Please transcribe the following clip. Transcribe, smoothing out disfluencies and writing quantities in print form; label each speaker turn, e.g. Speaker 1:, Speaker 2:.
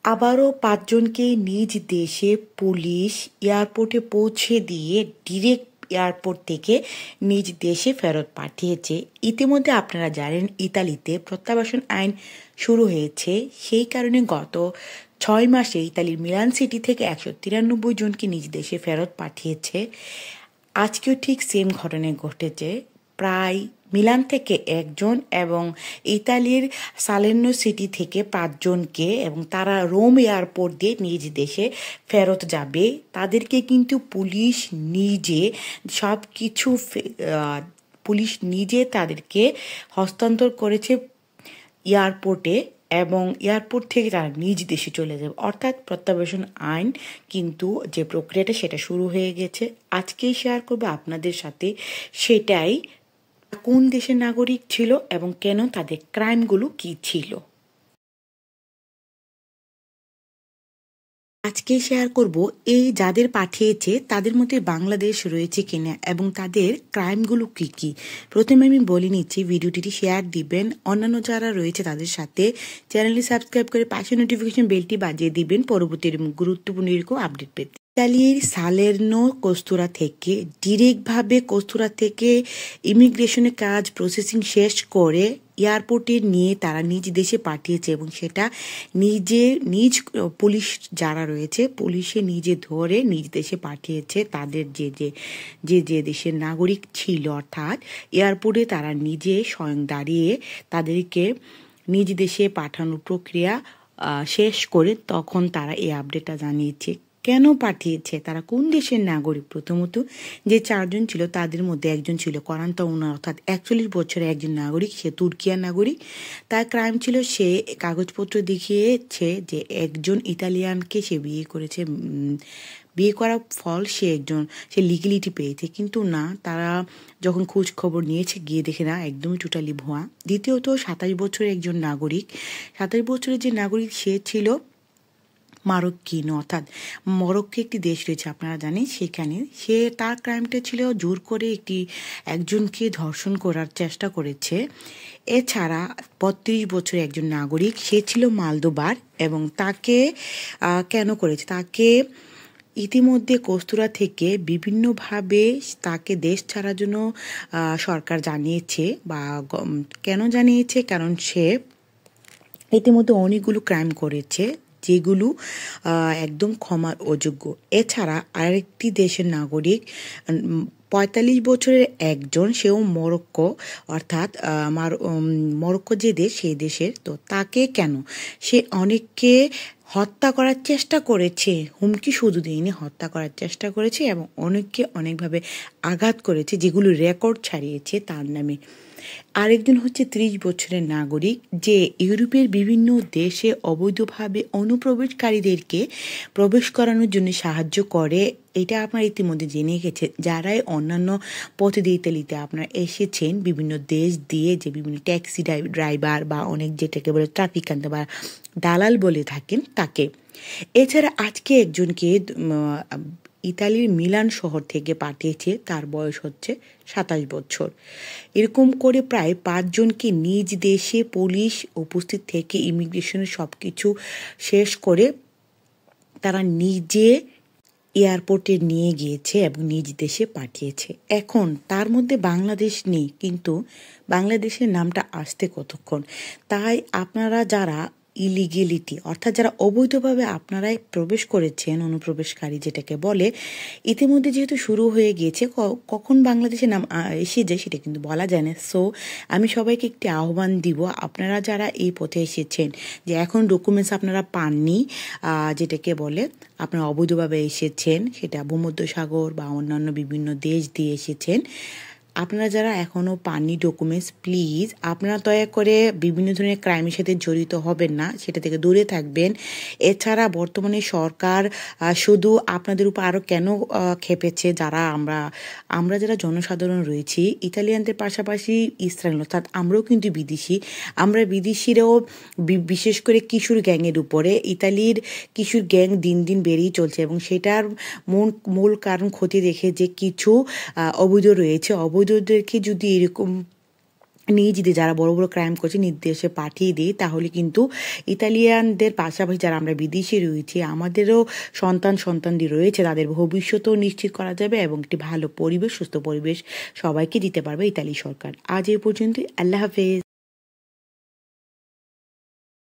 Speaker 1: আবারও ৫ জনকে নিজ দেশে পুলিশ এয়ারপোর্টে পৌঁছে দিয়ে ডিরেক্ট এয়ারপোর্ট থেকে নিজ দেশে ফেরত পাঠিয়েছে। ইতিমধ্যে আপনারা জানেন ইতালিতে প্রত্যাবাসন আইন শুরু হয়েছে। সেই কারণে গত ৬ মাসে ইতালির মিলান সিটি থেকে ১৯৩ জনকে নিজ দেশে ফেরত পাঠিয়েছে। আজকেও ঠিক সেম ঘটনা ঘটেছে। প্রায় মিলান থেকে ১ জন এবং ইতালির সালের্নো সিটি থেকে ৫ জনকে, এবং তারা রোম এয়ারপোর্ট দিয়ে নিজ দেশে ফেরত যাবে। তাদেরকে কিন্তু পুলিশ নিজে তাদেরকে হস্তান্তর করেছে এয়ারপোর্টে, এবং এয়ারপোর্ট থেকে তারা নিজ দেশে চলে যাবে। অর্থাৎ প্রত্যাবাসন আইন কিন্তু যে প্রক্রিয়াটা সেটা শুরু হয়ে গেছে। আজকেই শেয়ার করবো আপনাদের সাথে সেটাই, কোন দেশের নাগরিক ছিল এবং কেন তাদের ক্রাইমগুলো কি ছিল। আজকে শেয়ার করব এই যাদের পাঠিয়েছে তাদের মধ্যে বাংলাদেশ রয়েছে কিনা এবং তাদের ক্রাইমগুলো কি কি। প্রথমে আমি বলে নিচ্ছি, ভিডিওটি শেয়ার দিবেন, অন্যান্য যারা রয়েছে তাদের সাথে চ্যানেলটি সাবস্ক্রাইব করে পাশে নোটিফিকেশন বেলটি বাজিয়ে দিবেন পরবর্তী গুরুত্বপূর্ণ এরকম আপডেট পেতে। ইতালির সালের্নো কোস্তুরা থেকে ডিরেক্টভাবে কোস্তুরা থেকে ইমিগ্রেশনের কাজ প্রসেসিং শেষ করে এয়ারপোর্টে নিয়ে তারা নিজ দেশে পাঠিয়েছে, এবং সেটা নিজ পুলিশ যারা রয়েছে পুলিশে নিজে ধরে নিজ দেশে পাঠিয়েছে। তাদের যে দেশের নাগরিক ছিল, অর্থাৎ এয়ারপোর্টে তারা নিজে স্বয়ং দাঁড়িয়ে তাদেরকে নিজ দেশে পাঠানোর প্রক্রিয়া শেষ করে তখন তারা এই আপডেটটা জানিয়েছে। কেন পাঠিয়েছে, তারা কোন দেশের নাগরিক। প্রথমত যে 4 জন ছিল তাদের মধ্যে একজন ছিল ৪৫, অর্থাৎ ৪১ বছরের একজন নাগরিক, সে তুর্কিয়ার নাগরিক। তার ক্রাইম ছিল সে কাগজপত্র দেখিয়েছে যে একজন ইতালিয়ানকে সে বিয়ে করেছে, বিয়ে করার ফল সে লিগ্যালিটি পেয়েছে, কিন্তু না, তারা যখন খোঁজ খবর নিয়েছে গিয়ে দেখে না, একদমই টোটালি ভুয়া। দ্বিতীয়ত ২৭ বছরের একজন নাগরিক, ২৭ বছরের যে নাগরিক সে ছিল মারক্কিন, অর্থাৎ মরক্কো একটি দেশ রয়েছে আপনারা জানেন, সেখানে তার ক্রাইমটা ছিল জোর করে একজনকে ধর্ষণ করার চেষ্টা করেছে। এছাড়া ৩২ বছরের একজন নাগরিক, সে ছিল মালদোবার, এবং তাকে কেন করেছে, তাকে ইতিমধ্যে কোস্তুরা থেকে বিভিন্নভাবে তাকে দেশ ছাড়ার জন্য সরকার জানিয়েছে, বা কেন জানিয়েছে, কারণ সে ইতিমধ্যে অনেকগুলো ক্রাইম করেছে যেগুলো একদম ক্ষমার অযোগ্য। এছাড়া আরেকটি দেশের নাগরিক ৪৫ বছরের একজন, সেও মরক্কো, অর্থাৎ মরক্কো যে দেশ সেই দেশের, তো তাকে কেন, সে অনেককে হত্যা করার চেষ্টা করেছে, হুমকি শুধু দেয়নি, হত্যা করার চেষ্টা করেছে এবং অনেককে অনেকভাবে আঘাত করেছে, যেগুলো রেকর্ড ছাড়িয়েছে তার নামে। আরেকজন হচ্ছে ৩০ বছরের নাগরিক, যে ইউরোপের বিভিন্ন দেশে অবৈধভাবে অনুপ্রবেশকারীদেরকে প্রবেশ করানোর জন্য সাহায্য করে। এটা আপনারা ইতিমধ্যে জেনে গেছেন, যারাই অন্যান্য পথে দিয়ে ইতালিতে আপনারা এসেছেন বিভিন্ন দেশ দিয়ে, যে বিভিন্ন ট্যাক্সি ড্রাইভার বা অনেক যেটাকে বলে ট্রাফিকান্ত বা দালাল বলে থাকেন তাকে। এছাড়া আজকে একজনকে ইতালির মিলান শহর থেকে পাঠিয়েছে, তার বয়স হচ্ছে ২৭ বছর। এরকম করে প্রায় ৫ জনকে নিজ দেশে পুলিশ উপস্থিত থেকে ইমিগ্রেশনের সব কিছু শেষ করে তারা নিজে এয়ারপোর্টে নিয়ে গিয়েছে এবং নিজ দেশে পাঠিয়েছে। এখন তার মধ্যে বাংলাদেশ নেই, কিন্তু বাংলাদেশের নামটা আসতে কতক্ষণ। তাই আপনারা যারা ইলিগেলিটি, অর্থাৎ যারা অবৈধভাবে আপনারাই প্রবেশ করেছেন, অনুপ্রবেশকারী যেটাকে বলে, ইতিমধ্যে যেহেতু শুরু হয়ে গিয়েছে, কখন বাংলাদেশের নাম এসে যায় সেটা কিন্তু বলা যায় না। সো আমি সবাইকে একটি আহ্বান দিব, আপনারা যারা এই পথে এসেছেন, যে এখন ডকুমেন্টস আপনারা পাননি, যেটাকে বলে আপনারা অবৈধভাবে এসেছেন, সেটা ভূমধ্যসাগর বা অন্যান্য বিভিন্ন দেশ দিয়ে এসেছেন, আপনারা যারা এখনও পাননি ডকুমেন্টস, প্লিজ আপনারা দয়া করে বিভিন্ন ধরনের ক্রাইমের সাথে জড়িত হবেন না, সেটা থেকে দূরে থাকবেন। এছাড়া বর্তমানে সরকার শুধু আপনাদের উপর আরও কেন খেপেছে, আমরা যারা জনসাধারণ রয়েছি, ইতালিয়ানদের পাশাপাশি ইসরায়েল, অর্থাৎ আমরাও কিন্তু বিদেশি, আমরা বিদেশিরাও বিশেষ করে কিশোর গ্যাংয়ের উপরে, ইতালির কিশোর গ্যাং দিন দিন বেড়েই চলছে, এবং সেটার মূল কারণ ক্ষতি দেখে যে কিছু অবৈধ রয়েছে, অবৈধদেরকে যদি এরকম নিজেদের যারা বড় বড় ক্রাইম করছে নিজ দেশে পাঠিয়ে দিই, তাহলে কিন্তু ইতালিয়ানদের পাশাপাশি যারা আমরা বিদেশি রয়েছি আমাদেরও সন্তানদি রয়েছে, তাদের ভবিষ্যতও নিশ্চিত করা যাবে এবং একটি ভালো পরিবেশ, সুস্থ পরিবেশ সবাইকে দিতে পারবে ইতালি সরকার। আজ এই পর্যন্তই। আল্লাহ হাফেজ।